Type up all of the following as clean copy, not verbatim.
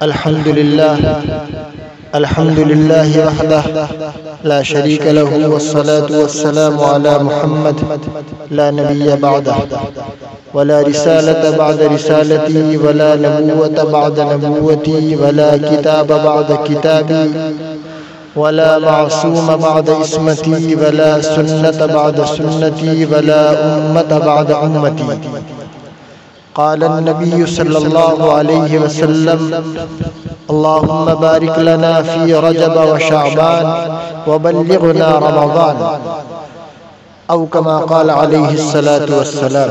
الحمد لله وحده لا شريك له والصلاة والسلام على محمد لا نبي بعده ولا رسالة بعد رسالتي ولا نبوة بعد نبوتي ولا كتاب بعد كتابي ولا معصوم بعد اسمتي ولا سنة بعد سنتي ولا أمة بعد أمتي. قال النبي صلى الله عليه وسلم اللهم بارك لنا في رجب وشعبان وبلغنا رمضان او كما قال عليه الصلاة والسلام.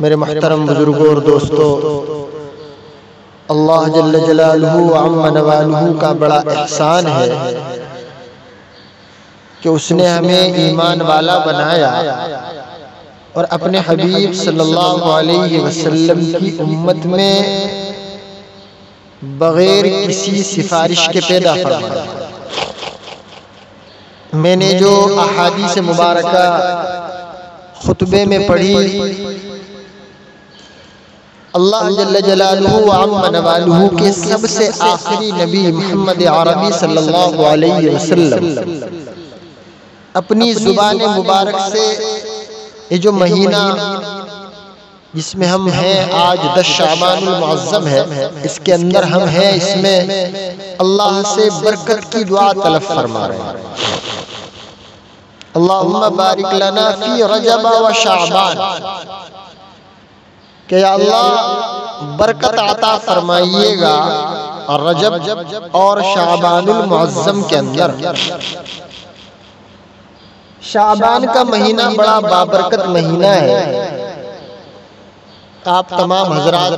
میرے محترم بزرگوں اور دوستو، اللہ جل جلالہ وعم نوالہ کا بڑا احسان ہے کہ اس نے ہمیں ایمان والا بنایا اور اپنے حبیب صلی اللہ علیہ وسلم کی امت میں بغیر کسی سفارش کے پیدا فرمایا. میں نے جو احادیث مبارکہ خطبے میں پڑھی، اللہ جل جلالہ وعم نوالہ کے سب سے آخری نبی محمد عربی صلی اللہ علیہ وسلم اپنی زبان مبارک سے یہ جو مہینہ جس میں ہم ہیں آج 10 شعبان المعظم ہے، اس کے اندر ہم ہیں، اس میں اللہ سے برکت کی دعا طلب فرما رہے ہیں. اللہم بارک لنا فی رجب و شعبان، کہ یا اللہ برکت عطا فرمائیے گا رجب اور شعبان المعظم کے اندر. شعبان کا مہینہ بڑا بابرکت مہینہ ہے. آپ تمام حضرات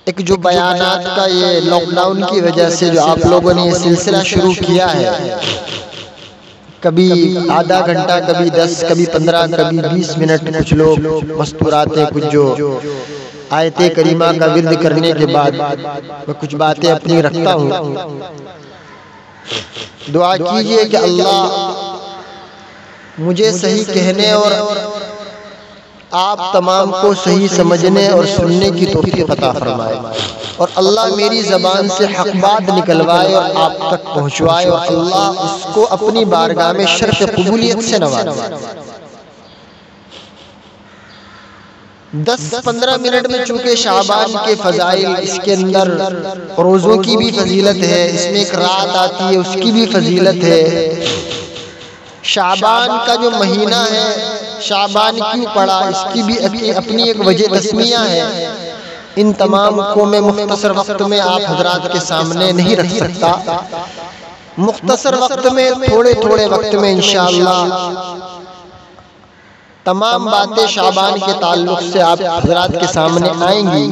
ایک جو بیانات کا یہ لاک ڈاؤن کی وجہ سے جو آپ لوگوں نے یہ سلسلہ شروع کیا ہے، کبھی آدھا گھنٹہ، کبھی 10، کبھی 15، کبھی 20 منٹ، کچھ لوگ مستوراتے، کچھ جو آیت کریمہ کا ورد کرنے کے بعد میں کچھ باتیں اپنی رکھتا ہوں. دعا کیجئے کہ اللہ مجھے صحیح کہنے اور آپ تمام کو صحیح سمجھنے اور سننے کی توفیق عطا فرمائے، اور اللہ میری زبان سے حق بات نکلوائے اور آپ تک پہنچوائے، اور اللہ اس کو اپنی بارگاہ میں شرف قبولیت سے نوازے. 10-15 منٹ میں چونکہ شعبان کے فضائل، اس کے اندر روزوں کی بھی فضیلت ہے، اس میں ایک رات آتی ہے اس کی بھی فضیلت ہے. شعبان کا جو مہینہ ہے، شعبان کیوں پڑا، اس کی بھی اپنی ایک وجہ تسمیہ ہے. ان تمام کو میں مختصر وقت میں آپ حضرات کے سامنے نہیں رکھ سکتا. مختصر وقت میں تھوڑے وقت میں انشاءاللہ تمام باتیں شعبان کے تعلق سے آپ حضرات کے سامنے آئیں گی.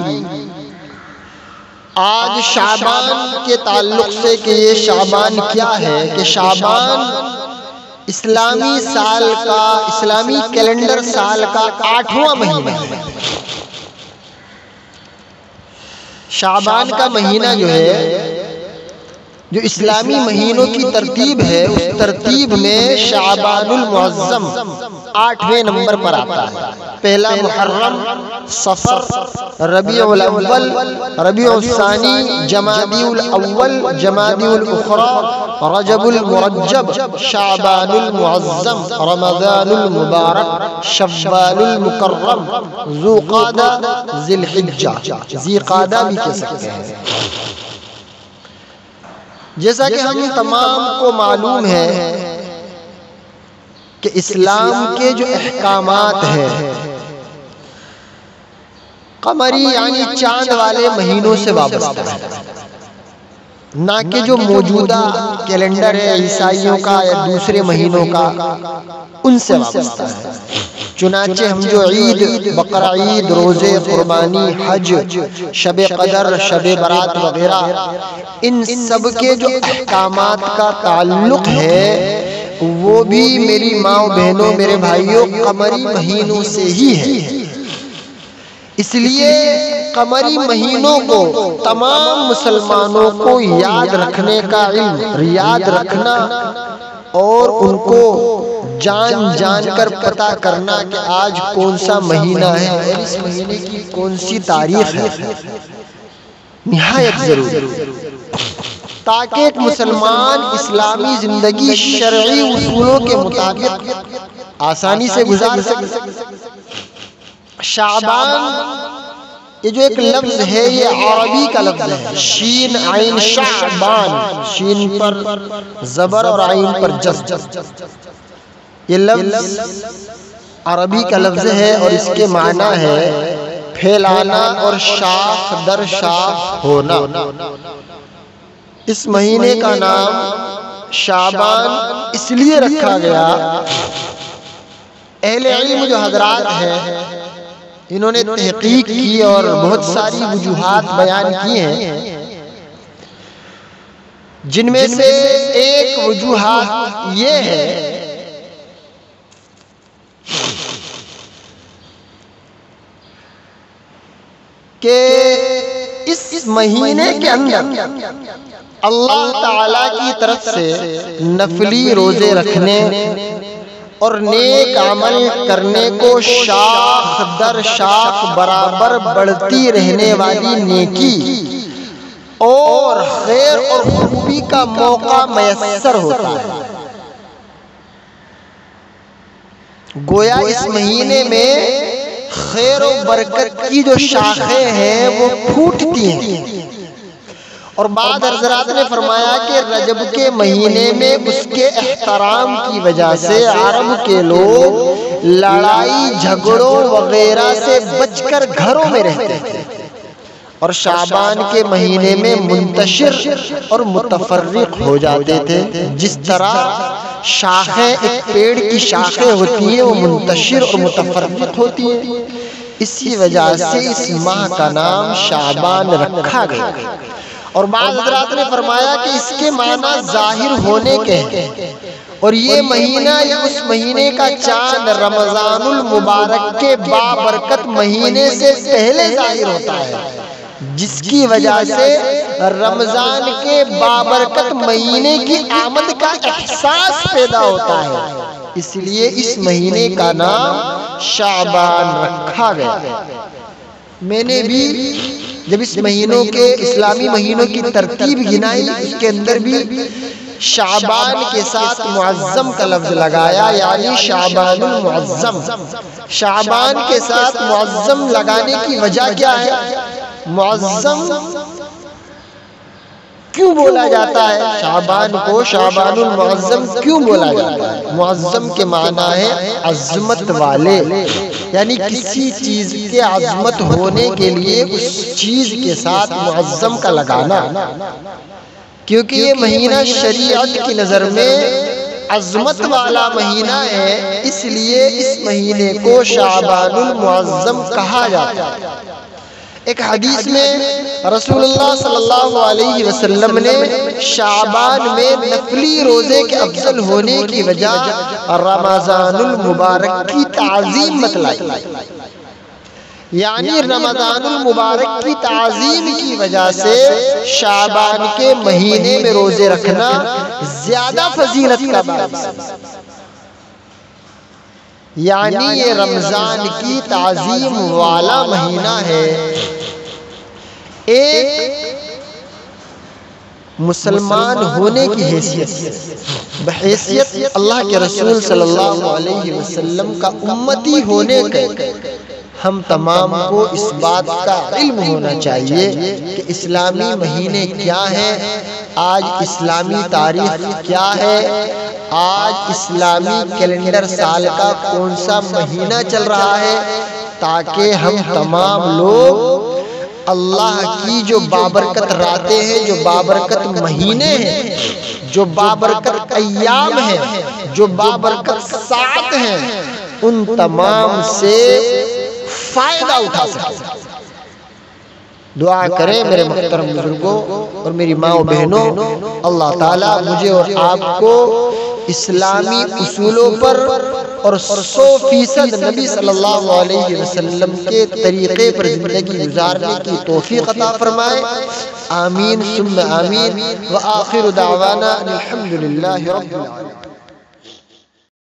آج شعبان کے تعلق سے کہ یہ شعبان کیا ہے، کہ شعبان اسلامی سال کا، اسلامی کیلنڈر سال کا 8واں مہینہ ہے. شعبان کا مہینہ جو ہے، جو اسلامی مہینوں کی ترتیب ہے، اس ترتیب میں شعبان المعظم 8ویں نمبر پر آتا ہے. پہلا محرم، صفر، ربیع الاول، ربیع الثانی، جمادی الاول، جمادی الاخری، رجب المرجب، شعبان المعظم، رمضان المبارک، شوال المکرم، ذو قعدہ، ذی الحجہ، ذی قعدہ بھی کہہ سکتے ہیں. جیسا کہ ہم تمام کو معلوم ہے کہ اسلام کے جو احکامات ہیں قمری یعنی چاند والے مہینوں سے وابستہ ہے، نہ کہ جو موجودہ کیلنڈر ہے عیسائیوں کا یا دوسرے مہینوں کا، ان سے وابستہ ہے. چنانچہ ہم جو عید، بقرہ عید، روزے، قربانی، حج، شب قدر، شب برات وغیرہ، ان سب کے جو احکامات کا تعلق ہے وہ بھی میری ماں و بہنوں، میرے بھائیوں، قمری مہینوں سے ہی ہے. اس لیے قمری مہینوں کو تمام مسلمانوں کو یاد رکھنے کا علم، یاد رکھنا اور ان کو جان جان کر پتہ کرنا کہ آج کون سا مہینہ ہے اور اس مہینے کی کون سی تاریخ ہے نہایت ضروری، تاکہ ایک مسلمان اسلامی زندگی شرعی اصولوں کے مطابق آسانی سے گزار سکے۔ شعبان یہ جو ایک لفظ ہے یہ عربی کا لفظ ہے، شین عین شعبان، شین پر زبر اور عین پر جزم، یہ لفظ عربی کا لفظ ہے اور اس کے معنی ہے پھیلانا اور شاخ در شاخ ہونا۔ اس مہینے کا نام شعبان اس لیے رکھا گیا، اہل علم جو حضرات ہیں انہوں نے تحقیق کی اور بہت ساری وجوہات بیان کی ہیں، جن میں سے ایک وجوہات یہ ہے کہ اس مہینے کے اندر اللہ تعالیٰ کی طرف سے نفلی روزے رکھنے اور نیک عمل کرنے کو شاخ در شاخ برابر بڑھتی رہنے والی نیکی اور خیر اور خوبی کا موقع میسر ہوتا ہے۔ گویا اس مہینے میں خیر و برکت کی جو شاخیں ہیں وہ پھوٹتی ہیں، اور بعض حضرات نے فرمایا کہ رجب کے مہینے میں اس کے احترام کی وجہ سے عرب کے لوگ لڑائی جھگڑوں وغیرہ سے بچ کر گھروں میں رہتے تھے، اور شعبان کے مہینے میں منتشر اور متفرق ہو جاتے تھے۔ جس طرح شاخیں ایک پیڑ کی شاخیں ہوتی ہیں وہ منتشر اور متفرق ہوتی ہیں، اسی وجہ سے اس ماہ کا نام شعبان رکھا گیا۔ اور بعض حضرات نے فرمایا کہ اس کے معنی ظاہر ہونے کے ہیں، اور یہ مہینہ یا اس مہینے کا چاند رمضان المبارک کے بابرکت مہینے سے پہلے ظاہر ہوتا ہے، جس کی وجہ سے رمضان کے بابرکت مہینے کی آمد کا احساس پیدا ہوتا ہے، اس لیے اس مہینے کا نام شعبان رکھا گیا۔ میں نے بھی جب اس مہینوں کے اسلامی مہینوں کی ترتیب گنائی، اس کے اندر بھی شعبان کے ساتھ معظم کا لفظ لگایا، یعنی شعبان المعظم۔ شعبان کے ساتھ معظم لگانے کی وجہ کیا ہے؟ معظم کیوں بولا جاتا ہے؟ شعبان کو شعبان المعظم کیوں بولا جاتا ہے؟ معظم کے معنی ہے عظمت والے، یعنی کسی چیز کے عظمت ہونے کے لیے اس چیز کے ساتھ معظم کا لگانا، کیونکہ یہ مہینہ شریعت کی نظر میں عظمت والا مہینہ ہے، اس لیے اس مہینے کو شعبان المعظم کہا جاتا ہے۔ ایک حدیث میں رسول اللہ صلی اللہ علیہ وسلم نے شعبان میں نفلی روزے کے افضل ہونے کی وجہ رمضان المبارک کی تعظیم بتلائی، یعنی رمضان المبارک کی تعظیم کی وجہ سے شعبان کے مہینے میں روزے رکھنا زیادہ فضیلت کا باعث ہے، یعنی یہ رمضان کی تعظیم والا مہینہ ہے۔ ایک مسلمان ہونے کی حیثیت، بحیثیت اللہ کے رسول صلی اللہ علیہ وسلم کا امتی ہونے کے، ہم تمام کو اس بات کا علم ہونا چاہیے کہ اسلامی مہینے کیا ہیں، آج اسلامی تاریخ کیا ہے، آج اسلامی کیلنڈر سال کا کون سا مہینہ چل رہا ہے، تاکہ ہم تمام لوگ اللہ کی جو بابرکت راتیں ہیں، جو بابرکت مہینے ہیں، جو بابرکت ایام ہیں، جو بابرکت ساعت ہیں، ان تمام سے فائدہ اٹھا سکیں۔ دعا کریں میرے محترم بزرگوں اور میری ماں و بہنوں، اللہ تعالیٰ مجھے اور آپ کو اسلامی اصولوں پر اور 100% نبی صلی اللہ علیہ وسلم کے طریقے پر زندگی گزارنے کی توفیق عطا فرمائے، آمین ثم آمین، وآخر دعوانا الحمدللہ رب العالمین۔